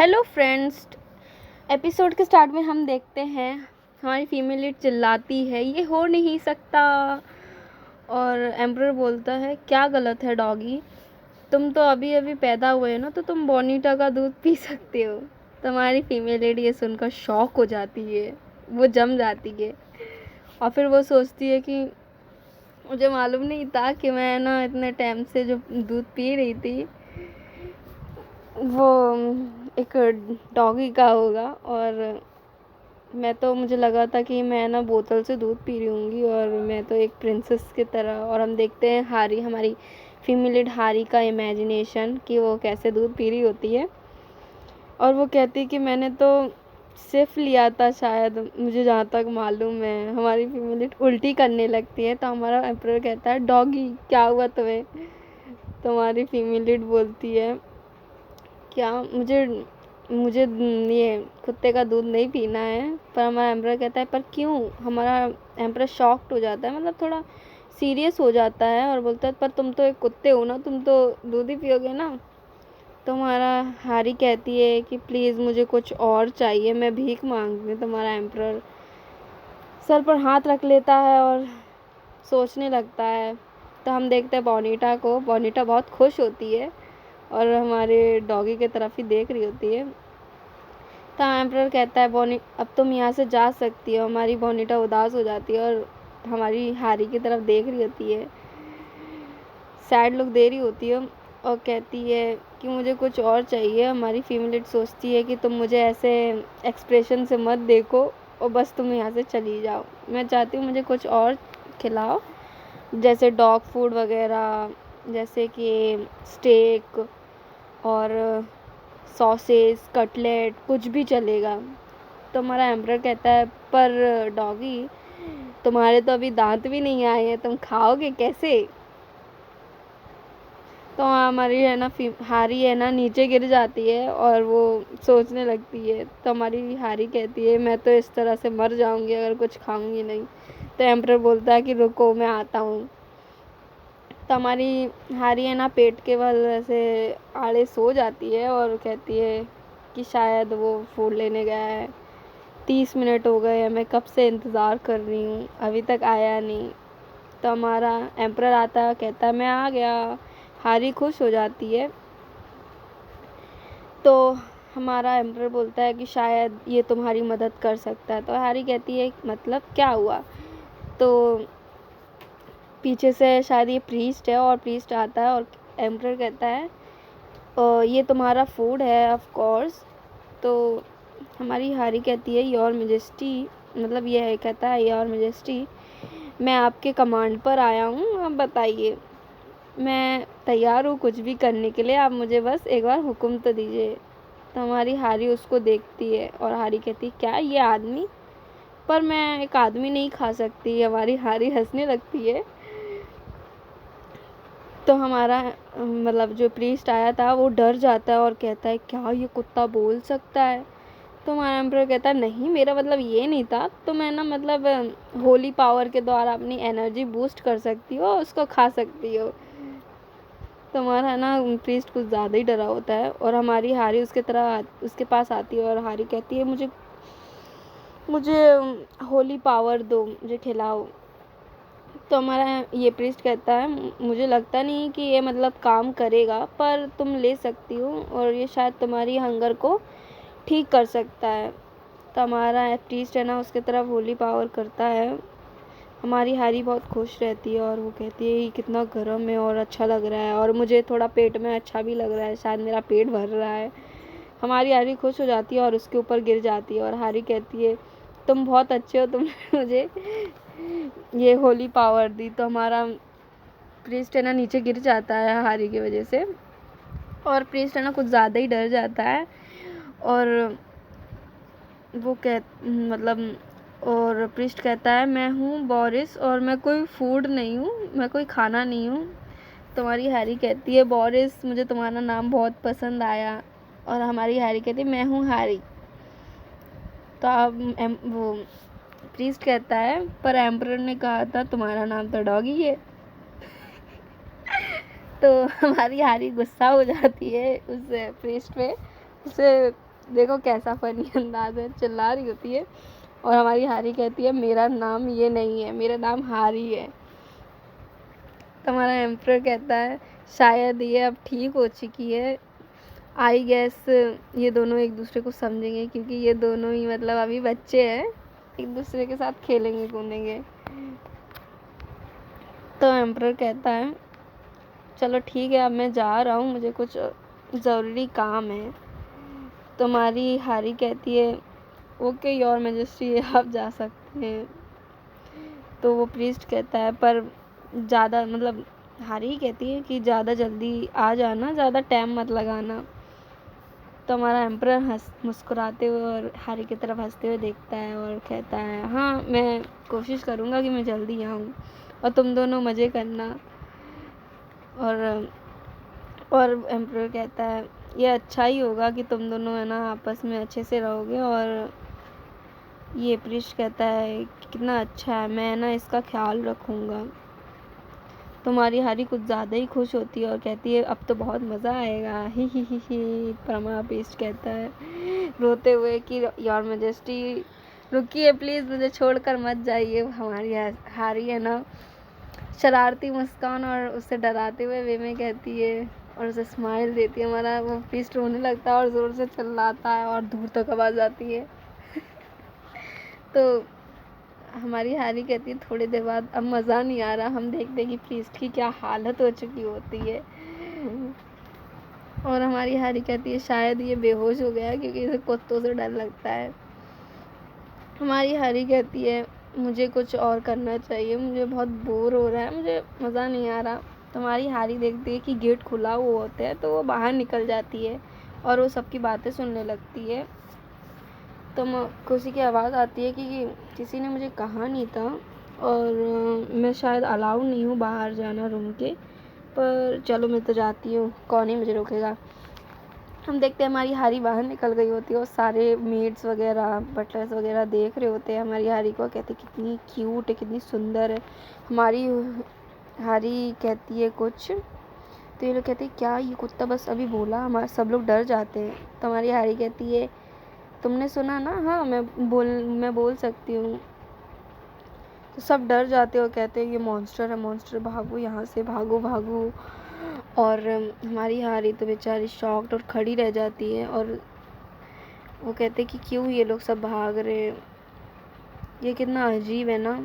Hello friends. Episode के start में हम देखते हैं हमारी फीमेल लीड चिल्लाती है ये हो नहीं सकता, और एम्परर बोलता है क्या गलत है डॉगी, तुम तो अभी अभी पैदा हुए हो ना, तो तुम बोनीटा का दूध पी सकते हो। तुम्हारी फीमेल लीड ये सुनकर शॉक हो जाती है, वो जम जाती है और फिर वो सोचती है कि मुझे मालूम नहीं था कि मैं ना इतने टाइम से जो दूध पी रही थी वो एक डॉगी का होगा, और मुझे लगा था कि मैं ना बोतल से दूध पी रही होंगी और मैं तो एक प्रिंसेस की तरह। और हम देखते हैं हारी, हमारी फीमेल लीड हारी का इमेजिनेशन कि वो कैसे दूध पी रही होती है, और वो कहती है कि मैंने तो सिर्फ लिया था शायद, मुझे जहाँ तक मालूम है। हमारी फीमेल लीड उल्टी करने लगती है तो हमारा एम्परर कहता है डॉगी क्या हुआ तुम्हें। तो हमारी फीमेल लीड बोलती है क्या मुझे मुझे ये कुत्ते का दूध नहीं पीना है। पर हमारा एम्परर कहता है पर क्यों। हमारा एम्परर शॉक्ड हो जाता है, मतलब थोड़ा सीरियस हो जाता है और बोलता है पर तुम तो एक कुत्ते हो ना, तुम तो दूध ही पियोगे ना। तो हमारा हारी कहती है कि प्लीज़ मुझे कुछ और चाहिए, मैं भीख मांगती हूँ। तो हमारा एम्परर सर पर हाथ रख लेता है और सोचने लगता है। तो हम देखते हैं बोनीटा को। बोनीटा बहुत खुश होती है और हमारे डॉगी की तरफ ही देख रही होती है। तो एम्परर कहता है बोनी अब तुम यहाँ से जा सकती हो। हमारी बोनीटा उदास हो जाती है और हमारी हारी की तरफ देख रही होती है, सैड लुक दे रही होती है और कहती है कि मुझे कुछ और चाहिए। हमारी फीमेल लीड सोचती है कि तुम मुझे ऐसे एक्सप्रेशन से मत देखो और बस तुम यहाँ से चली जाओ, मैं चाहती हूँ मुझे कुछ और खिलाओ, जैसे डॉग फूड वगैरह, जैसे कि स्टेक और सॉसेज कटलेट कुछ भी चलेगा। तो हमारा एम्परर कहता है पर डॉगी तुम्हारे तो अभी दांत भी नहीं आए हैं, तुम खाओगे कैसे। तो हमारी है ना हारी है ना नीचे गिर जाती है और वो सोचने लगती है। तो हमारी हारी कहती है मैं तो इस तरह से मर जाऊंगी अगर कुछ खाऊंगी नहीं। तो एम्परर बोलता है कि रुको मैं आता हूँ। तो हमारी हारी है ना पेट के बल ऐसे आड़े सो जाती है और कहती है कि शायद वो फूड लेने गया है, 30 मिनट हो गए हैं, मैं कब से इंतज़ार कर रही हूँ अभी तक आया नहीं। तो हमारा एम्परर आता है, कहता है मैं आ गया। हारी खुश हो जाती है। तो हमारा एम्परर बोलता है कि शायद ये तुम्हारी मदद कर सकता है। तो हारी कहती है मतलब क्या हुआ। तो पीछे से शायद ये प्रीस्ट है और प्रीस्ट आता है और एम्परर कहता है ये तुम्हारा फूड है ऑफ कोर्स। तो हमारी हारी कहती है योर मेजेस्टी, मतलब ये है, कहता है योर मेजेस्टी मैं आपके कमांड पर आया हूँ, आप बताइए, मैं तैयार हूँ कुछ भी करने के लिए, आप मुझे बस एक बार हुक्म तो दीजिए। तो हमारी हारी उसको देखती है और हारी कहती है क्या ये आदमी, पर मैं एक आदमी नहीं खा सकती। हमारी हारी हंसने लगती है। तो हमारा मतलब जो प्रीस्ट आया था वो डर जाता है और कहता है क्या ये कुत्ता बोल सकता है। तो हमारा एम्परर कहता है नहीं मेरा मतलब ये नहीं था, तो मैं ना मतलब होली पावर के द्वारा अपनी एनर्जी बूस्ट कर सकती हो, उसको खा सकती हो। तो हमारा ना प्रीस्ट कुछ ज़्यादा ही डरा होता है और हमारी हारी उसके पास आती है और हारी कहती है मुझे मुझे होली पावर दो, मुझे खिलाओ। तो हमारा ये प्रीस्ट कहता है मुझे लगता नहीं कि ये मतलब काम करेगा, पर तुम ले सकती हो और ये शायद तुम्हारी हंगर को ठीक कर सकता है। तो हमारा प्रीस्ट है ना उसके तरफ होली पावर करता है। हमारी हारी बहुत खुश रहती है और वो कहती है ये कितना गर्म है और अच्छा लग रहा है और मुझे थोड़ा पेट में अच्छा भी लग रहा है, शायद मेरा पेट भर रहा है। हमारी हारी खुश हो जाती है और उसके ऊपर गिर जाती है और हारी कहती है तुम बहुत अच्छे हो, तुमने मुझे ये होली पावर दी। तो हमारा प्रीस्ट है ना नीचे गिर जाता है हारी की वजह से और प्रीस्ट है ना कुछ ज़्यादा ही डर जाता है और वो और प्रीस्ट कहता है मैं हूँ बोरिस और मैं कोई फूड नहीं हूँ, मैं कोई खाना नहीं हूँ। तुम्हारी हैरी कहती है बोरिस मुझे तुम्हारा नाम बहुत पसंद आया, और हमारी हैरी कहती है मैं हूँ हैरी। तो अब वो प्रीस्ट कहता है पर एम्परर ने कहा था तुम्हारा नाम तो डॉगी है। तो हमारी हैरी गुस्सा हो जाती है उस प्रीस्ट पे, उसे देखो कैसा फनी अंदाज है, चिल्ला रही होती है। और हमारी हारी कहती है मेरा नाम ये नहीं है, मेरा नाम हारी है। तो हमारा एम्परर कहता है शायद ये अब ठीक हो चुकी है, आई गेस ये दोनों एक दूसरे को समझेंगे, क्योंकि ये दोनों ही मतलब अभी बच्चे हैं, एक दूसरे के साथ खेलेंगे कूदेंगे। तो एम्परर कहता है चलो ठीक है, अब मैं जा रहा हूँ, मुझे कुछ ज़रूरी काम है। तो हमारी हारी कहती है ओके योर मैजेस्टी, आप जा सकते हैं। तो वो प्रीस्ट कहता है पर ज़्यादा मतलब हारी ही कहती है कि ज़्यादा जल्दी आ जाना, ज़्यादा टाइम मत लगाना। तो हमारा एम्परर मुस्कुराते हुए और हारी की तरफ हंसते हुए देखता है और कहता है हाँ मैं कोशिश करूँगा कि मैं जल्दी आऊँ और तुम दोनों मज़े करना। और एम्परर कहता है ये अच्छा ही होगा कि तुम दोनों है ना आपस में अच्छे से रहोगे। और ये प्रीस्ट कहता है कितना अच्छा है, मैं ना इसका ख्याल रखूँगा। तुम्हारी हारी कुछ ज़्यादा ही खुश होती है और कहती है अब तो बहुत मज़ा आएगा, ही। पर हमारा प्रीस्ट कहता है रोते हुए कि योर मैजेस्टी रुकिए प्लीज़, मुझे छोड़कर मत जाइए। हमारी हारी है ना शरारती मुस्कान और उससे डराते हुए वे में कहती है और उसे स्माइल देती है। हमारा वो प्रीस्ट रोने लगता है और ज़ोर से चिल्लाता है और दूर तक आवाज़ आती है। तो हमारी हारी कहती है थोड़ी देर बाद अब मज़ा नहीं आ रहा, हम देखते कि प्रीस्ट की क्या हालत हो चुकी होती है। और हमारी हारी कहती है शायद ये बेहोश हो गया क्योंकि इसे कुत्तों से डर लगता है। हमारी हारी कहती है मुझे कुछ और करना चाहिए, मुझे बहुत बोर हो रहा है, मुझे मज़ा नहीं आ रहा। तो हमारी हारी देखती है कि गेट खुला हुआ होता है तो वो बाहर निकल जाती है और वो सबकी बातें सुनने लगती है। तो खुशी की आवाज़ आती है कि किसी ने मुझे कहा नहीं था और मैं शायद अलाउ नहीं हूँ बाहर जाना रूम के, पर चलो मैं तो जाती हूँ, कौन ही मुझे रोकेगा। हम देखते हैं हमारी हारी बाहर निकल गई होती है और सारे मेड्स वगैरह बटलर्स वगैरह देख रहे होते हैं हमारी हारी को, कहते कितनी क्यूट है, कितनी सुंदर है। हमारी हारी कहती है कुछ, तो ये लोग कहते हैं क्या ये कुत्ता बस अभी बोला, हमारे सब लोग डर जाते हैं। तो हमारी हारी कहती है तुमने सुना ना, हाँ मैं बोल सकती हूँ। तो सब डर जाते हो, कहते हैं ये मॉन्स्टर है, मॉन्स्टर, भागो यहाँ से, भागो भागो। और हमारी हारी तो बेचारी शॉक्ड और खड़ी रह जाती है और वो कहते कि क्यों ये लोग सब भाग रहे हैं, ये कितना अजीब है ना।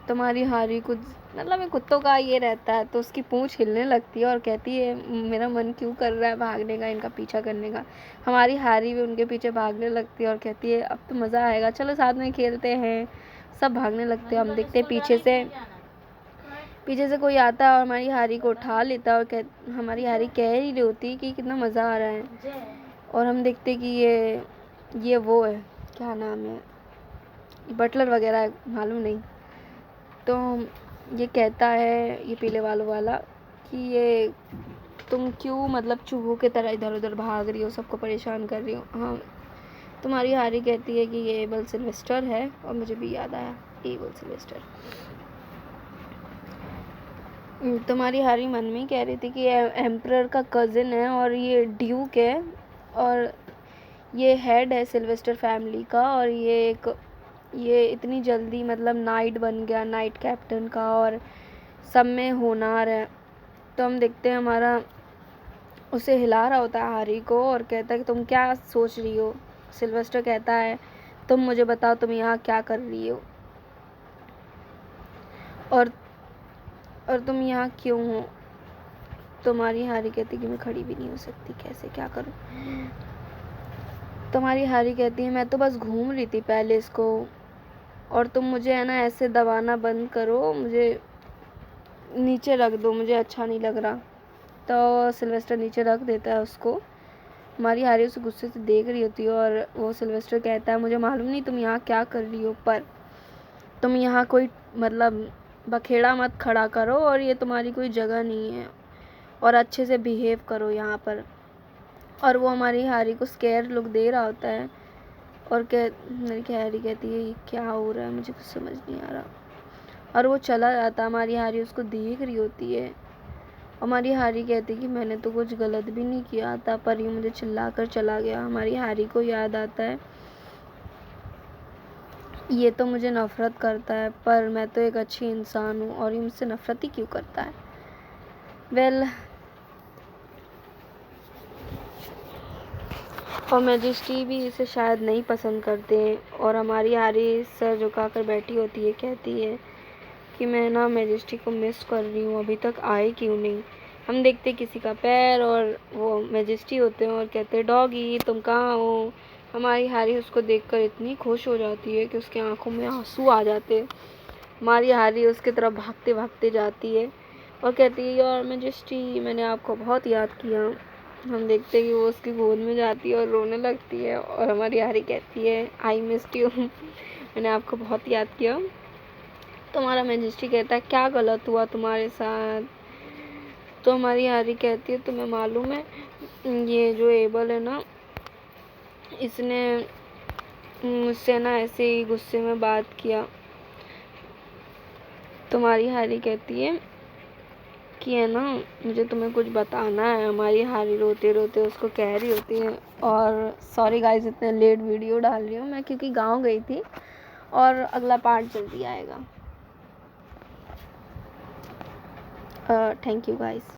तुम्हारी हारी कुछ मतलब ये कुत्तों का ये रहता है तो उसकी पूंछ हिलने लगती है और कहती है मेरा मन क्यों कर रहा है भागने का, इनका पीछा करने का। हमारी हारी भी उनके पीछे भागने लगती है और कहती है अब तो मज़ा आएगा, चलो साथ में खेलते हैं। सब भागने लगते हैं। हम देखते हैं पीछे से कोई आता है और हमारी हारी को उठा लेता है और हमारी हारी कह ही रही होती कि कितना मज़ा आ रहा है। और हम देखते कि ये वो है, क्या नाम है, बटलर वगैरह है, मालूम नहीं। तो ये कहता है ये पीले वालों वाला कि ये तुम क्यों मतलब चूहों की तरह इधर उधर भाग रही हो, सबको परेशान कर रही हो। हाँ, तुम्हारी हारी कहती है कि ये एबल सिल्वेस्टर है और मुझे भी याद आया एबल सिल्वेस्टर। तुम्हारी हारी मन में कह रही थी कि एम्परर का कज़न है और ये ड्यूक है और ये हेड है सिल्वेस्टर फैमिली का और ये इतनी जल्दी मतलब नाइट बन गया, नाइट कैप्टन का, और सब में होनहार है। तो हम देखते हैं हमारा उसे हिला रहा होता है हारी को और कहता है कि तुम क्या सोच रही हो। सिल्वेस्टर कहता है तुम मुझे बताओ तुम यहाँ क्या कर रही हो और तुम यहाँ क्यों हो। तुम्हारी हारी कहती कि मैं खड़ी भी नहीं हो सकती, कैसे क्या करूँ। तुम्हारी हारी कहती है मैं तो बस घूम रही थी पैलेस को और तुम मुझे है ना ऐसे दबाना बंद करो, मुझे नीचे रख दो, मुझे अच्छा नहीं लग रहा। तो सिल्वेस्टर नीचे रख देता है उसको। हमारी हारी उसे गुस्से से देख रही होती है और वो सिल्वेस्टर कहता है मुझे मालूम नहीं तुम यहाँ क्या कर रही हो, पर तुम यहाँ कोई मतलब बखेड़ा मत खड़ा करो और ये तुम्हारी कोई जगह नहीं है और अच्छे से बिहेव करो यहाँ पर। और वो हमारी हारी को स्केयर लुक दे रहा होता है और मेरी हारी कहती है ये क्या हो रहा है, मुझे कुछ समझ नहीं आ रहा। और वो चला जाता, हमारी हारी उसको देख रही होती है हमारी हारी कहती कि मैंने तो कुछ गलत भी नहीं किया था, पर ये मुझे चिल्ला कर चला गया। हमारी हारी को याद आता है ये तो मुझे नफ़रत करता है, पर मैं तो एक अच्छी इंसान हूँ और ये मुझसे नफ़रत ही क्यों करता है। वेल और मैजेस्टी भी इसे शायद नहीं पसंद करते और हमारी हारी सर झुकाकर बैठी होती है, कहती है कि मैं ना मैजेस्टी को मिस कर रही हूँ, अभी तक आए क्यों नहीं। हम देखते किसी का पैर और वो मैजेस्टी होते हैं और कहते हैं डॉगी तुम कहाँ हो। हमारी हारी उसको देखकर इतनी खुश हो जाती है कि उसकी आंखों में आंसू आ जाते हैं। हमारी हारी उसकी तरफ भागते भागते जाती है और कहती है यार मैजेस्टी मैंने आपको बहुत याद किया। हम देखते हैं कि वो उसकी गोद में जाती है और रोने लगती है और हमारी हारी कहती है आई मिस्ड यू मैंने आपको बहुत याद किया। तो हमारा मैजेस्टी कहता है क्या गलत हुआ तुम्हारे साथ। तो हमारी हारी कहती है तुम्हें मालूम है ये जो एबल है ना, इसने मुझसे ना ऐसे ही गुस्से में बात किया। तुम्हारी हारी कहती है कि है ना मुझे तुम्हें कुछ बताना है। हमारी हारी रोते रोते उसको कह रही होती है। और सॉरी गाइस इतने लेट वीडियो डाल रही हूँ मैं, क्योंकि गांव गई थी और अगला पार्ट जल्दी आएगा। Thank you guys.